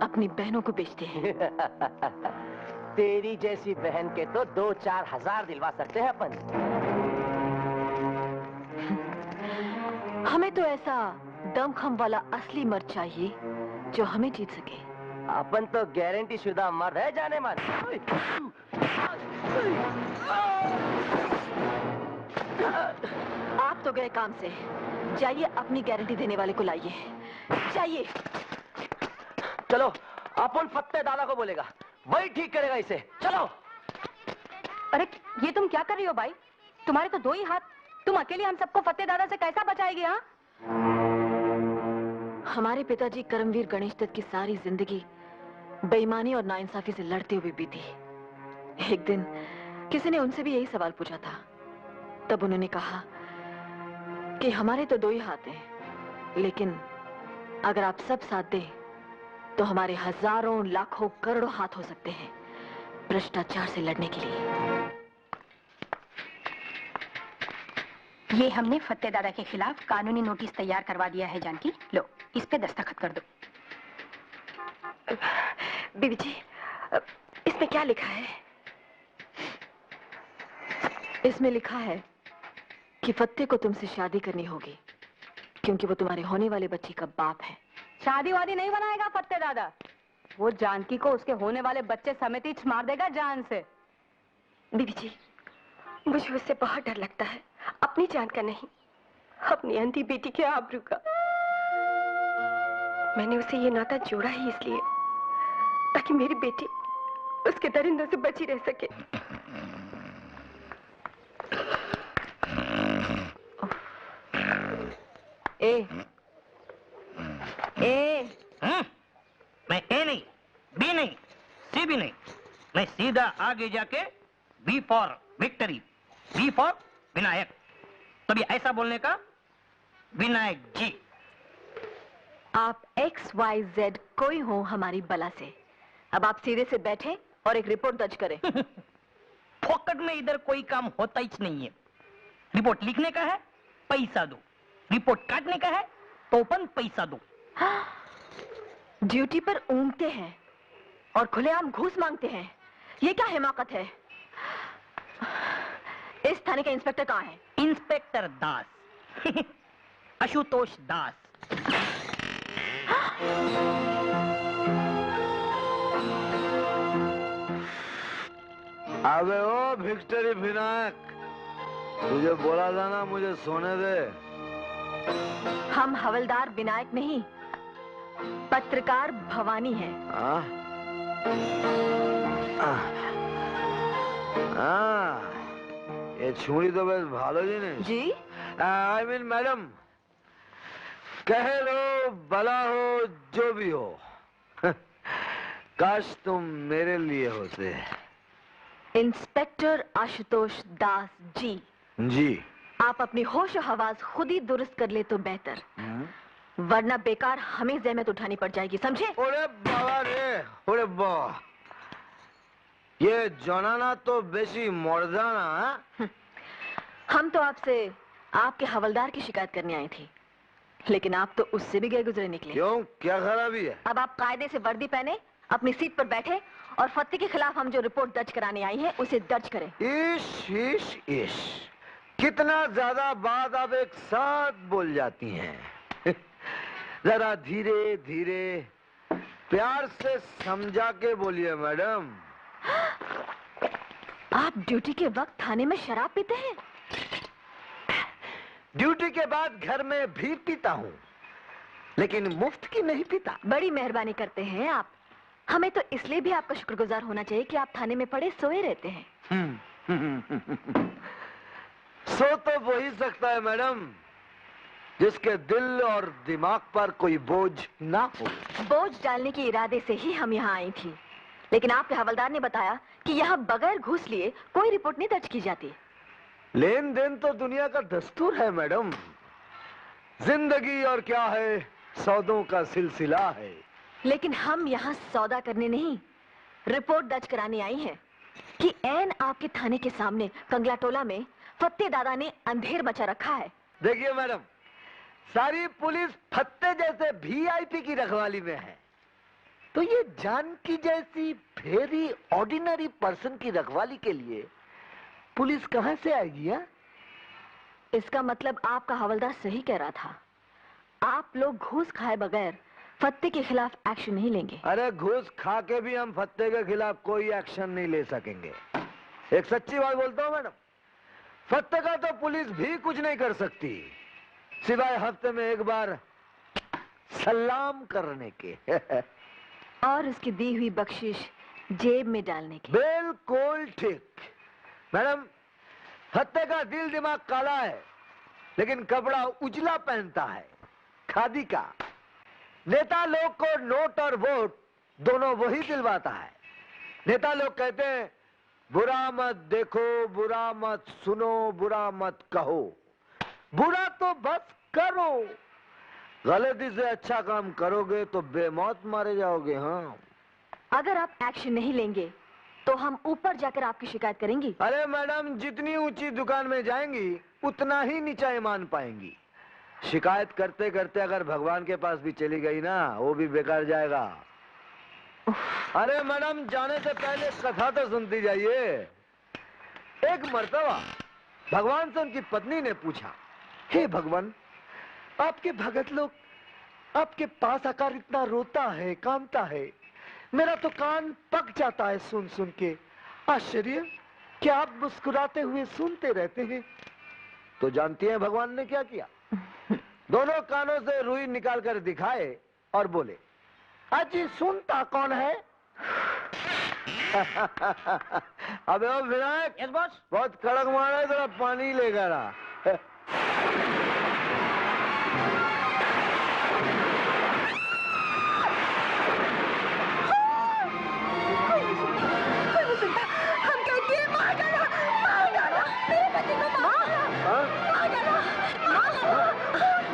अपनी बहनों को बेचते हैं। तेरी जैसी बहन के तो 2-4 हजार दिलवा सकते हैं अपन। हमें तो ऐसा दमखम वाला असली मर्द चाहिए जो हमें जीत सके। अपन तो गारंटी शुदा मर्द है जाने मन। आप तो गए काम से, जाइए अपनी गारंटी देने वाले को लाइए। जाइए। चलो अपन फत्ते दादा को बोलेगा, वही ठीक करेगा इसे। चलो। अरे ये तुम क्या कर रही हो भाई? तुम्हारे तो 2 ही हाथ, तुम अकेले हम सबको फत्ते दादा से कैसा बचाएगी? हाँ, हमारे पिताजी करमवीर गणेश दत्त की सारी जिंदगी बेईमानी और नाइंसाफी से लड़ते हुए बीती। एक दिन किसी ने उनसे भी यही सवाल पूछा था। तब उन्होंने कहा कि हमारे तो 2 ही हाथ हैं, लेकिन अगर आप सब साथ दें तो हमारे हजारों लाखों करोड़ों हाथ हो सकते हैं भ्रष्टाचार से लड़ने के लिए। ये हमने फत्ते दादा के खिलाफ कानूनी नोटिस तैयार करवा दिया है जानकी। लो, इस पे दस्तखत कर दो। बीबी जी, इसमें क्या लिखा है? इसमें लिखा है कि फत्ते को तुमसे शादी करनी होगी क्योंकि वो तुम्हारे होने वाले बच्चे का बाप है। शादी वादी नहीं बनाएगा फत्ते दादा, वो जानकी को उसके होने वाले बच्चे समेत ही मार देगा जान से। बीबी जी, मुझे उससे बहुत डर लगता है, अपनी जान का नहीं, अपनी अंधी बेटी के आबरू का। मैंने उसे ये नाता जोड़ा ही इसलिए ताकि मेरी बेटी उसके दरिंदों से बची रह सके। मैं ए नहीं, बी नहीं, सी भी नहीं, मैं सीधा आगे जाके B for victory, B for Vinayak. तभी ऐसा बोलने का, विनायक जी। आप XYZ कोई हो हमारी बला से। अब आप सीधे से बैठे और एक रिपोर्ट दर्ज करें। फोकट में इधर कोई काम होता ही नहीं है। रिपोर्ट लिखने का है, पैसा दो। रिपोर्ट काटने का है तो अपन पैसा दो। ड्यूटी पर ऊँघते हैं और खुलेआम घूस मांगते हैं, ये क्या हिमाकत है? इस थाने का इंस्पेक्टर कहाँ है? इंस्पेक्टर दास। आशुतोष दास। अबे ओ विक्ट्री विनायक, तुझे बोला था ना मुझे सोने दे। हम हवलदार विनायक नहीं, पत्रकार भवानी है। ये छुरी तो बस भालो जी नहीं जी। आई मीन मैडम, कह लो भला हो जो भी हो, काश तुम मेरे लिए होते। इंस्पेक्टर आशुतोष दास जी। जी। आप अपनी होश हवास खुद ही दुरुस्त कर ले तो बेहतर, वरना बेकार हमें जहमत उठानी पड़ जाएगी, समझे? ओरे बाबा रे, ओरे बाबा, ये जनाना तो बेसी मर्दाना। हम तो आपसे आपके हवलदार की शिकायत करने आई थी, लेकिन आप तो उससे भी गए गुजरे निकले। क्यों, क्या खराबी है? अब आप कायदे से वर्दी पहने अपनी सीट पर बैठे और फत्ते के खिलाफ हम जो रिपोर्ट दर्ज कराने आई हैं उसे दर्ज करें। इश इश इश, कितना ज्यादा बात आप एक साथ बोल जाती हैं। जरा धीरे धीरे प्यार से समझा के बोलिए मैडम। आप ड्यूटी के वक्त थाने में शराब पीते हैं? ड्यूटी के बाद घर में भी पीता हूँ, लेकिन मुफ्त की नहीं पीता। बड़ी मेहरबानी करते हैं आप। हमें तो इसलिए भी आपका शुक्रगुजार होना चाहिए कि आप थाने में पड़े सोए रहते हैं। सो तो वो ही सकता है मैडम जिसके दिल और दिमाग पर कोई बोझ ना हो। बोझ डालने के इरादे से ही हम यहाँ आई थी, लेकिन आपके हवलदार ने बताया कि यहाँ बगैर घूस लिए कोई रिपोर्ट नहीं दर्ज की जाती। लेन देन तो दुनिया का दस्तूर है मैडम। जिंदगी और क्या है, सौदों का सिलसिला है। लेकिन हम यहाँ सौदा करने नहीं, रिपोर्ट दर्ज कराने आई हैं कि ऐन आपके थाने के सामने कंगलाटोला में फत्ते दादा ने अंधेर मचा रखा है। देखिए मैडम, सारी पुलिस फत्ते जैसे VIP की रखवाली में है। तो ये जानकी जैसी फेरी ऑर्डिनरी पर्सन की रखवाली के लिए पुलिस कहां से आएगी? या? इसका मतलब आपका हवलदार सही कह रहा था। आप लोग घूस खाए बगैर फत्ते के खिलाफ एक्शन नहीं लेंगे। अरे घूस खा के भी हम फत्ते के खिलाफ कोई एक्शन नहीं ले सकेंगे। एक सच्ची बात बोलता हूँ मैडम, फत्ते का तो पुलिस भी कुछ नहीं कर सकती सिवाय हफ्ते में एक बार सलाम करने के। और उसकी दी हुई बख्शिश जेब में डालने के। बिल्कुल ठीक मैडम, फत्ते का दिल दिमाग काला है लेकिन कपड़ा उजला पहनता है, खादी का। नेता लोग को नोट और वोट दोनों वही दिलवाता है। नेता लोग कहते हैं बुरा मत देखो, बुरा मत सुनो, बुरा मत कहो, बुरा तो बस करो। गलती से अच्छा काम करोगे तो बेमौत मारे जाओगे। हाँ, अगर आप एक्शन नहीं लेंगे तो हम ऊपर जाकर आपकी शिकायत करेंगी। अरे मैडम, जितनी ऊंची दुकान में जाएंगी उतना ही नीचा ईमान पाएंगी। शिकायत करते करते अगर भगवान के पास भी चली गई ना, वो भी बेकार जाएगा। अरे मैडम, जाने से पहले कथा तो सुनती जाइए। एक मर्तबा भगवान से उनकी पत्नी ने पूछा, हे भगवान, आपके भगत लोग आपके पास आकर इतना रोता है, कांपता है, मेरा तो कान पक जाता है सुन सुन के। आश्चर्य, क्या आप मुस्कुराते हुए सुनते रहते हैं? तो जानती हैं भगवान ने क्या किया? दोनों कानों से रुई निकाल कर दिखाए और बोले, अजी सुनता कौन है? अबे ओ विनायक, यस बॉस। बहुत कड़क मारा है, जरा पानी लेकर आ।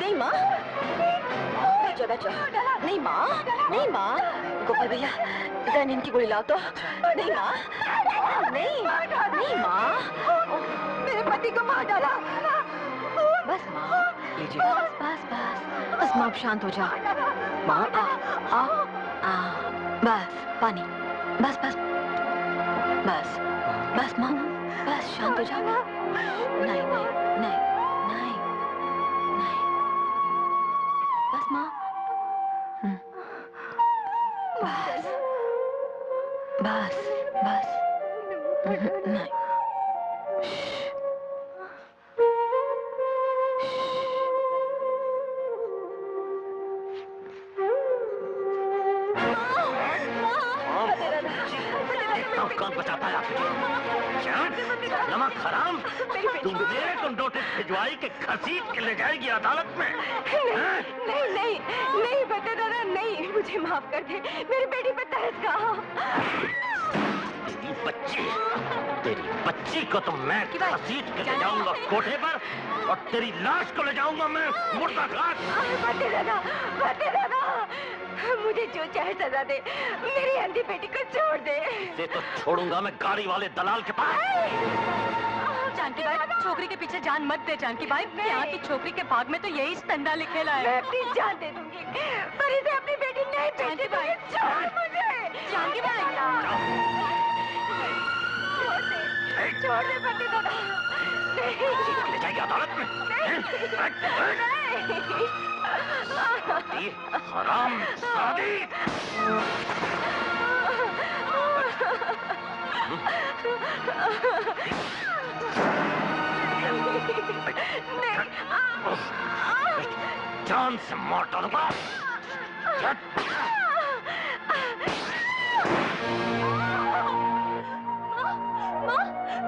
नहीं माँ, नहीं माँ, नहीं माँ, गोपाल भैया जरा इनकी गोली लाओ तो। नहीं माँ, नहीं, नहीं माँ, मेरे पति को मार डाला। बस माँ, लीजिए, बस बस बस बस माँ, आप शांत हो जाओ। माँ आ बस पानी, बस बस बस बस माँ, बस शांत हो जाओ। नहीं नहीं नहीं नहीं नहीं, बस माँ, बस बस बस नहीं। कौन बचा पाया? नमक हराम, तुम मेरे को नोटिस भिजवाई के घसीट के ले जाएगी अदालत में? नहीं नहीं नहीं बता दादा, नहीं, मुझे माफ कर दे, मेरी बेटी पे तरस खाओ। तेरी बच्ची को तो मैं घसीट के ले जाऊंगा कोठे पर और तेरी लाश को ले जाऊंगा मैं मुर्दा घाट। बता दादा, मुझे जो चाहे सजा दे, मेरी अंधी बेटी को छोड़ दे। इसे तो छोड़ूंगा मैं गाड़ी वाले दलाल के पास। जानकी भाई, छोकरी के पीछे जान मत दे। जानकी भाई, यहाँ की छोकरी के भाग में तो यही संदा लिखेला है। मैं अपनी जान दे दूंगी, पर इसे अपनी बेटी नहीं बेटी भाई, छोड़ मुझे। जानकी भाई, छोड़ दे पति दादा। ले जाएगी अदालत में? ये हराम शादी। जान से मार डालूंगा।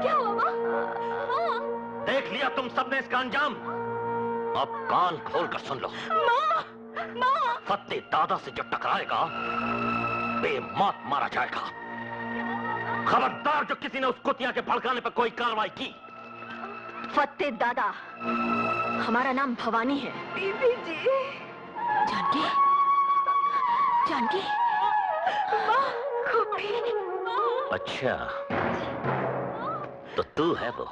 क्या हुआ? देख लिया तुम सबने इसका अंजाम। अब कान खोल कर सुन लो। फत्ते दादा से जो टकराएगा बेमौत मारा जाएगा। खबरदार जो किसी ने उस कुतिया के भड़काने पर कोई कार्रवाई की। फत्ते दादा, हमारा नाम भवानी है। बीबी जी। जानकी, जानकी, अच्छा, तो तू है वो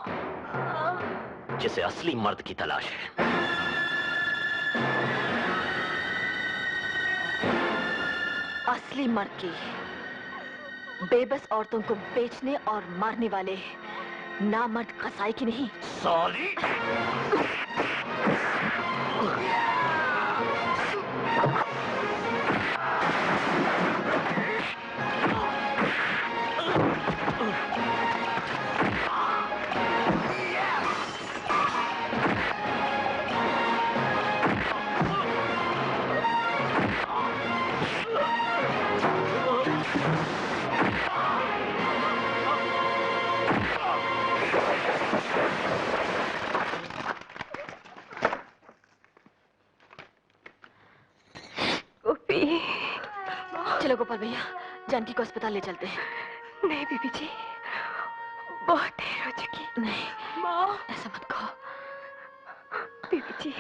जिसे असली मर्द की तलाश है। असली असली मर्द की, बेबस औरतों को बेचने और मारने वाले नामर्द कसाई की नहीं। साली! चलो गोपाल भैया, जानकी को अस्पताल ले चलते हैं। नहीं बीबी जी, बहुत देर हो चुकी। नहीं माँ, ऐसा मत कहो। बीबी जी,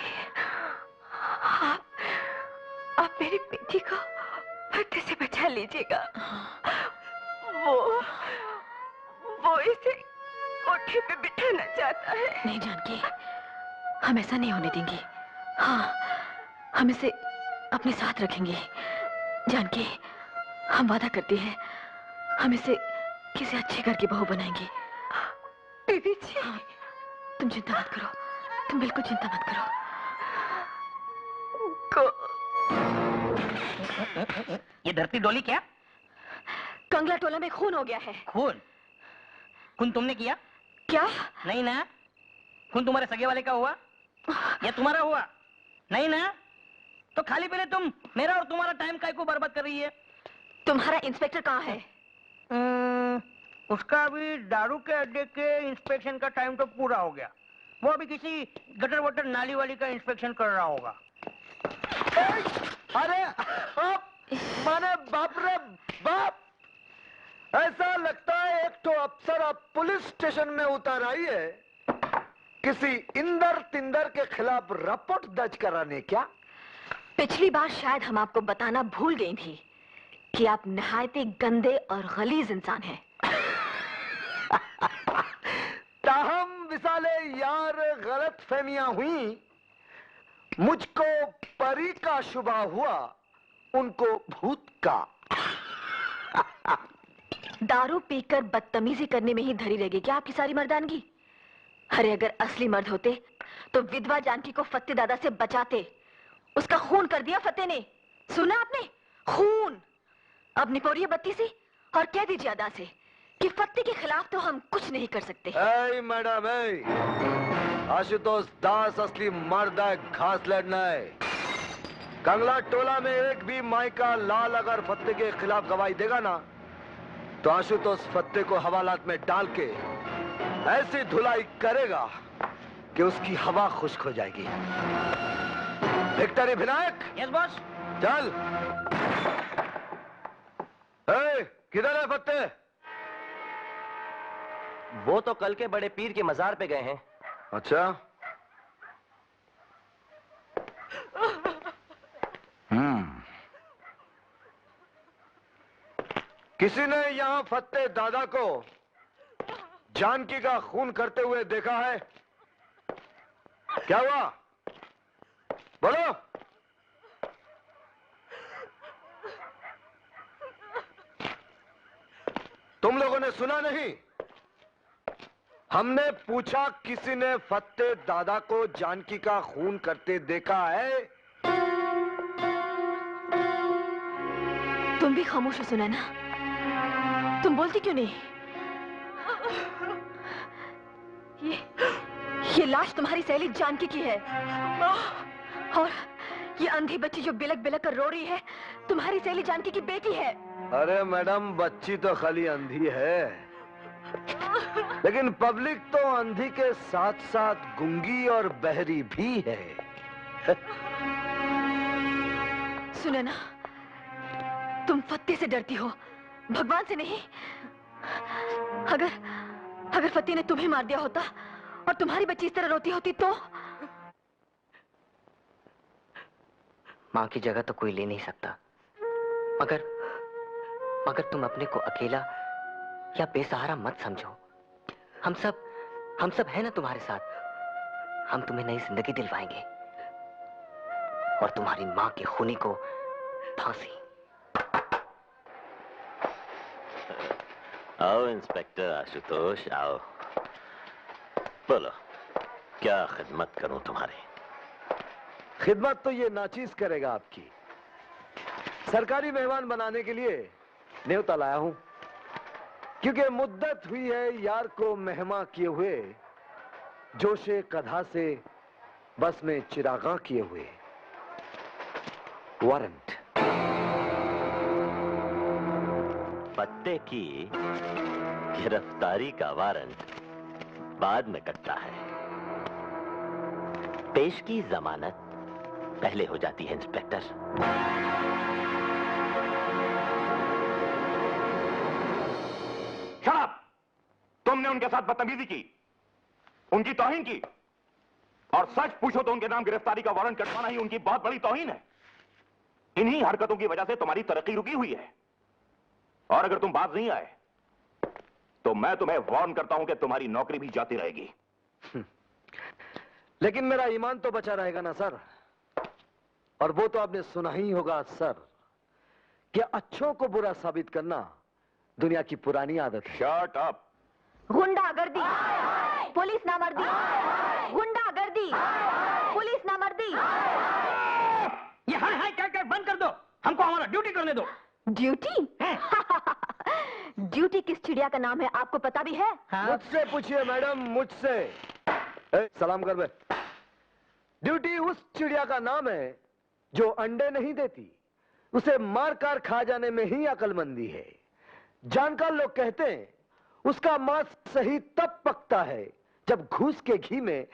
आप मेरी बेटी को फत्ते से बचा लीजिएगा। वो इसे कोठे पे बिठाना चाहता है। नहीं जानकी, हम ऐसा नहीं होने देंगे। हाँ, हम इसे अपने साथ रखेंगे। जानकी, हम वादा करते हैं, हम इसे किसी अच्छे घर की बहू बनाएंगे। बीबी जी, हाँ, तुम चिंता मत करो, तुम बिल्कुल चिंता मत करो। ये धरती डोली क्या? कंगला टोला में खून हो गया है। खून? खून तुमने किया? क्या? नहीं ना? खून तुम्हारे सगे वाले का हुआ या तुम्हारा हुआ? नहीं ना? तो खाली पहले तुम मेरा और तुम्हारा टाइम काय को बर्बाद कर रही है? तुम्हारा इंस्पेक्टर कहाँ है? उसका अभी दारू के अड्डे के इंस्पेक्शन का टाइम तो पूरा हो गया। वो अभी किसी गटर वटर नाली वाली का इंस्पेक्शन कर रहा होगा। अरे माने बाप रे बाप, ऐसा लगता है एक तो अफसर अब पुलिस स्टेशन में उतर आई है किसी इंदर तिंदर के खिलाफ रिपोर्ट दर्ज कराने। क्या पिछली बार शायद हम आपको बताना भूल गई थी कि आप नहायत गंदे और गलीज इंसान हैं। ताहम विसाले यार गलत फहमियां हुई, मुझको परी का शुबा हुआ, उनको भूत का। दारू पीकर बदतमीजी करने में ही धरी रहेगी क्या आपकी सारी मर्दानगी? अरे अगर असली मर्द होते तो विधवा जानकी को फत्ते दादा से बचाते। उसका खून कर दिया फत्ते ने, सुना आपने? खून। अब निपोरिए बत्ती सी और कह दीजिए अदा से कि फत्ते के खिलाफ तो हम कुछ नहीं कर सकते। मैडम, आशुतोष दास असली मर्द है, घास लड़ना है। कंगला टोला में एक भी मायका लाल अगर फत्ते के खिलाफ गवाही देगा ना, तो आशुतोष फत्ते को हवालात में डाल के ऐसी धुलाई करेगा कि उसकी हवा खुश्क हो जाएगी। विक्टरी विनायक। Yes boss. चल। किधर है फत्ते? वो तो कल के बड़े पीर के मजार पे गए हैं। अच्छा। किसी ने यहां फत्ते दादा को जानकी का खून करते हुए देखा है? क्या हुआ? बोलो। तुम लोगों ने सुना नहीं? हमने पूछा किसी ने फत्ते दादा को जानकी का खून करते देखा है? तुम भी खामोश हो सुना ना? तुम बोलती क्यों नहीं? ये लाश तुम्हारी सहेली जानकी की है और ये अंधी बच्ची जो बिलक बिलक कर रो रही है तुम्हारी सहेली जानकी की बेटी है। अरे मैडम, बच्ची तो खाली अंधी है, लेकिन पब्लिक तो अंधी के साथ साथ गूंगी और बहरी भी है। सुने ना, तुम फत्ते से डरती हो, भगवान से नहीं। अगर फत्ते ने तुम्हें मार दिया होता और तुम्हारी बच्ची इस तरह रोती होती तो? माँ की जगह तो कोई ले नहीं सकता, मगर तुम अपने को अकेला या बेसहारा मत समझो। हम सब हैं ना तुम्हारे साथ। हम तुम्हें नई जिंदगी दिलवाएंगे और तुम्हारी माँ के खूनी को फांसी। आओ इंस्पेक्टर आशुतोष, आओ। बोलो, क्या खिदमत करूं तुम्हारी? खिदमत तो ये नाचीज करेगा आपकी। सरकारी मेहमान बनाने के लिए न्योता लाया हूं, क्योंकि मुद्दत हुई है यार को मेहमान किए हुए, जोशे कधा से बस में चिरागा किए हुए। वारंट। पत्ते की गिरफ्तारी का वारंट बाद में कटता है, पेश की जमानत पहले हो जाती है इंस्पेक्टर। शराब! तुमने उनके साथ बदतमीजी की, उनकी तौहीन की, और सच पूछो तो उनके नाम गिरफ्तारी का वारंट कटवाना ही उनकी बहुत बड़ी तौहीन है। इन्हीं हरकतों की वजह से तुम्हारी तरक्की रुकी हुई है, और अगर तुम बाज नहीं आए तो मैं तुम्हें वार्न करता हूं कि तुम्हारी नौकरी भी जाती रहेगी। लेकिन मेरा ईमान तो बचा रहेगा ना सर। और वो तो आपने सुना ही होगा सर कि अच्छों को बुरा साबित करना दुनिया की पुरानी आदत है। Shut up! गुंडागर्दी, पुलिस नामर्दी, गुंडागर्दी, पुलिस नामर्दी। ये हाय हाय क्या क्या बंद कर दो, हमको हमारा ड्यूटी करने दो। ड्यूटी? ड्यूटी किस चिड़िया का नाम है आपको पता भी है? मुझसे पूछिए मैडम, मुझसे। सलाम कर बे। ड्यूटी उस चिड़िया का नाम है जो अंडे नहीं देती, उसे मार कर खा जाने में ही अक्लमंदी है। जानकार लोग कहते हैं उसका मांस सही तब पकता है जब घूस के घी में